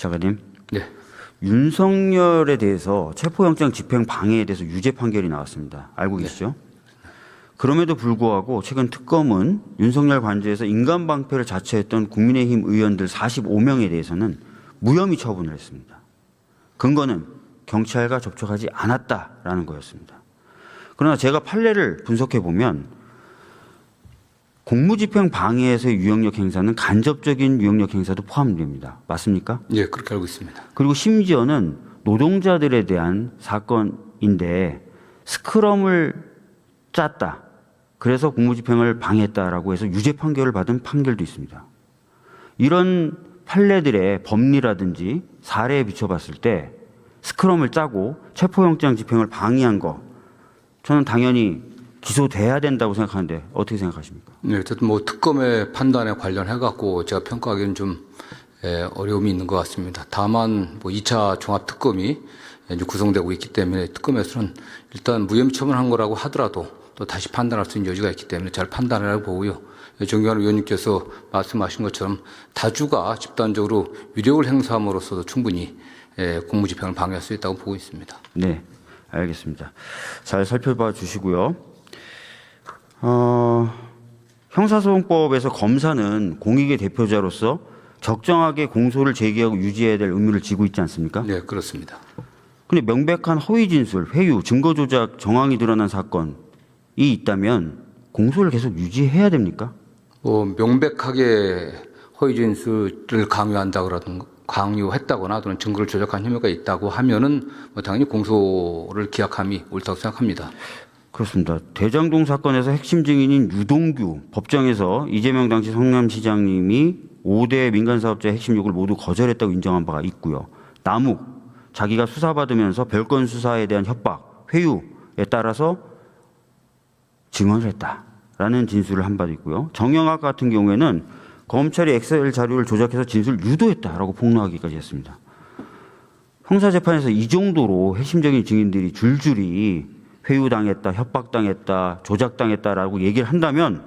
차관님. 네. 윤석열에 대해서 체포영장 집행 방해에 대해서 유죄 판결이 나왔습니다. 알고 계시죠? 그럼에도 불구하고 최근 특검은 윤석열 관저에서 인간방패를 자처했던 국민의힘 의원들 45명에 대해서는 무혐의 처분을 했습니다. 근거는 경찰과 접촉하지 않았다라는 거였습니다. 그러나 제가 판례를 분석해 보면 공무집행 방해에서의 유형력 행사는 간접적인 유형력 행사도 포함됩니다. 맞습니까? 예, 그렇게 알고 있습니다. 그리고 심지어는 노동자들에 대한 사건인데 스크럼을 짰다. 그래서 공무집행을 방해했다라고 해서 유죄 판결을 받은 판결도 있습니다. 이런 판례들의 법리라든지 사례에 비춰봤을 때 스크럼을 짜고 체포영장 집행을 방해한 거 저는 당연히 기소돼야 된다고 생각하는데 어떻게 생각하십니까? 네, 어쨌든 뭐 특검의 판단에 관련해 갖고 제가 평가하기는 좀 어려움이 있는 것 같습니다. 다만 뭐 2차 종합특검이 이제 구성되고 있기 때문에 특검에서는 일단 무혐의 처분한 거라고 하더라도 또 다시 판단할 수 있는 여지가 있기 때문에 잘 판단하라고 보고요. 정경환 의원님께서 말씀하신 것처럼 다주가 집단적으로 위력을 행사함으로써도 충분히 공무집행을 방해할 수 있다고 보고 있습니다. 네, 알겠습니다. 잘 살펴봐 주시고요. 형사소송법에서 검사는 공익의 대표자로서 적정하게 공소를 제기하고 유지해야 될 의무를 지고 있지 않습니까? 네, 그렇습니다. 근데 명백한 허위 진술, 회유, 증거 조작 정황이 드러난 사건이 있다면 공소를 계속 유지해야 됩니까? 명백하게 허위 진술을 강요했다거나 또는 증거를 조작한 혐의가 있다고 하면은 당연히 공소를 기각함이 옳다고 생각합니다. 그렇습니다. 대장동 사건에서 핵심 증인인 유동규 법정에서 이재명 당시 성남시장님이 5대 민간사업자의 핵심 요구를 모두 거절했다고 인정한 바가 있고요. 남욱 자기가 수사받으면서 별건 수사에 대한 협박, 회유에 따라서 증언을 했다라는 진술을 한 바도 있고요. 정영학 같은 경우에는 검찰이 엑셀 자료를 조작해서 진술을 유도했다라고 폭로하기까지 했습니다. 형사재판에서 이 정도로 핵심적인 증인들이 줄줄이 회유당했다, 협박당했다, 조작당했다라고 얘기를 한다면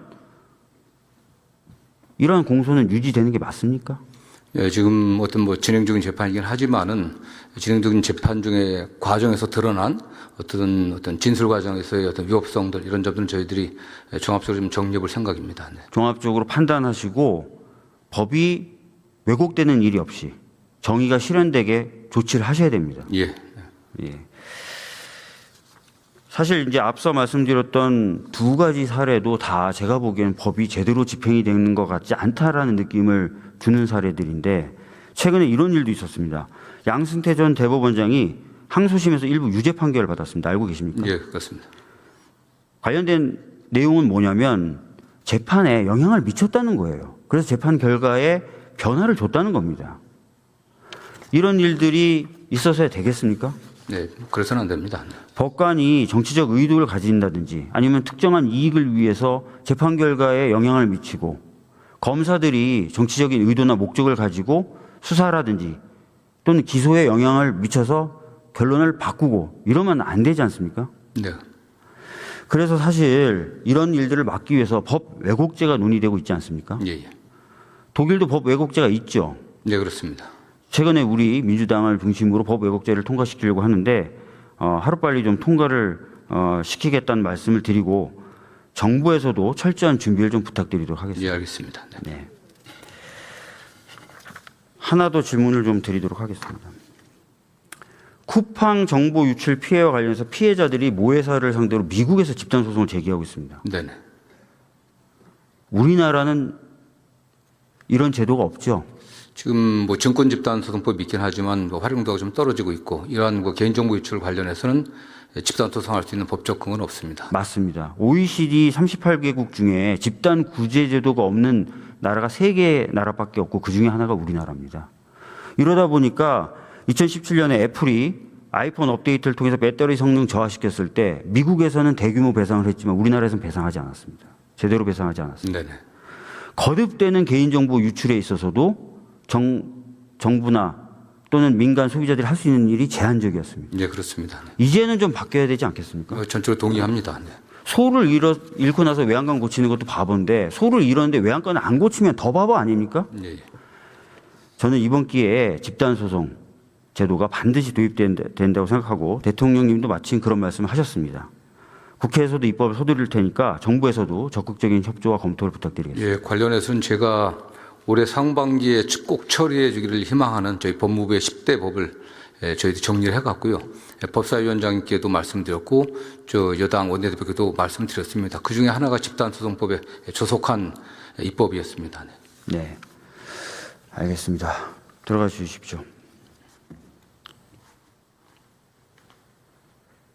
이러한 공소는 유지되는 게 맞습니까? 예, 지금 어떤 진행 중인 재판이긴 하지만은 진행 중인 재판 중에 과정에서 드러난 어떤 진술 과정에서의 어떤 위법성들 이런 점들은 저희들이 종합적으로 좀 정리해볼 생각입니다. 네. 종합적으로 판단하시고 법이 왜곡되는 일이 없이 정의가 실현되게 조치를 하셔야 됩니다. 예. 예. 사실 이제 앞서 말씀드렸던 두 가지 사례도 다 제가 보기에는 법이 제대로 집행이 되는 것 같지 않다라는 느낌을 주는 사례들인데 최근에 이런 일도 있었습니다. 양승태 전 대법원장이 항소심에서 일부 유죄 판결을 받았습니다. 알고 계십니까? 예, 그렇습니다. 관련된 내용은 뭐냐면 재판에 영향을 미쳤다는 거예요. 그래서 재판 결과에 변화를 줬다는 겁니다. 이런 일들이 있어서야 되겠습니까? 네, 그래서는 안 됩니다. 법관이 정치적 의도를 가진다든지 아니면 특정한 이익을 위해서 재판 결과에 영향을 미치고 검사들이 정치적인 의도나 목적을 가지고 수사라든지 또는 기소에 영향을 미쳐서 결론을 바꾸고 이러면 안 되지 않습니까? 네. 그래서 사실 이런 일들을 막기 위해서 법 왜곡죄가 논의되고 있지 않습니까? 예, 예. 독일도 법 왜곡죄가 있죠. 네, 그렇습니다. 최근에 우리 민주당을 중심으로 법 왜곡죄를 통과시키려고 하는데 하루빨리 좀 통과를 시키겠다는 말씀을 드리고 정부에서도 철저한 준비를 좀 부탁드리도록 하겠습니다. 예, 알겠습니다. 네. 네. 하나 더 질문을 좀 드리도록 하겠습니다. 쿠팡 정보 유출 피해와 관련해서 피해자들이 모회사를 상대로 미국에서 집단 소송을 제기하고 있습니다. 네네. 우리나라는 이런 제도가 없죠. 지금 증권 집단 소송법이 있긴 하지만 활용도가 좀 떨어지고 있고 이러한 개인정보 유출 관련해서는 집단 소송할 수 있는 법적 근거는 없습니다. 맞습니다. OECD 38개국 중에 집단 구제 제도가 없는 나라가 3개 나라밖에 없고 그중에 하나가 우리나라입니다. 이러다 보니까 2017년에 애플이 아이폰 업데이트를 통해서 배터리 성능 저하시켰을 때 미국에서는 대규모 배상을 했지만 우리나라에서는 배상하지 않았습니다. 제대로 배상하지 않았습니다. 네네. 거듭되는 개인정보 유출에 있어서도 정부나 또는 민간 소비자들이 할 수 있는 일이 제한적이었습니다. 네, 그렇습니다. 네. 이제는 좀 바뀌어야 되지 않겠습니까? 전적으로 동의합니다. 네. 소를 잃고 나서 외양간 고치는 것도 바보인데 소를 잃었는데 외양간을 안 고치면 더 바보 아닙니까? 예, 예. 저는 이번 기회에 집단소송 제도가 반드시 도입된다고 생각하고 대통령님도 마침 그런 말씀을 하셨습니다. 국회에서도 입법을 서두를 테니까 정부에서도 적극적인 협조와 검토를 부탁드리겠습니다. 예, 관련해서는 제가 올해 상반기에 꼭 처리해 주기를 희망하는 저희 법무부의 10대 법을 저희도 정리를 해갔고요. 법사위원장님께도 말씀드렸고 저 여당 원내대표께도 말씀드렸습니다. 그중에 하나가 집단소송법에 조속한 입법이었습니다. 네, 알겠습니다. 들어가 주십시오.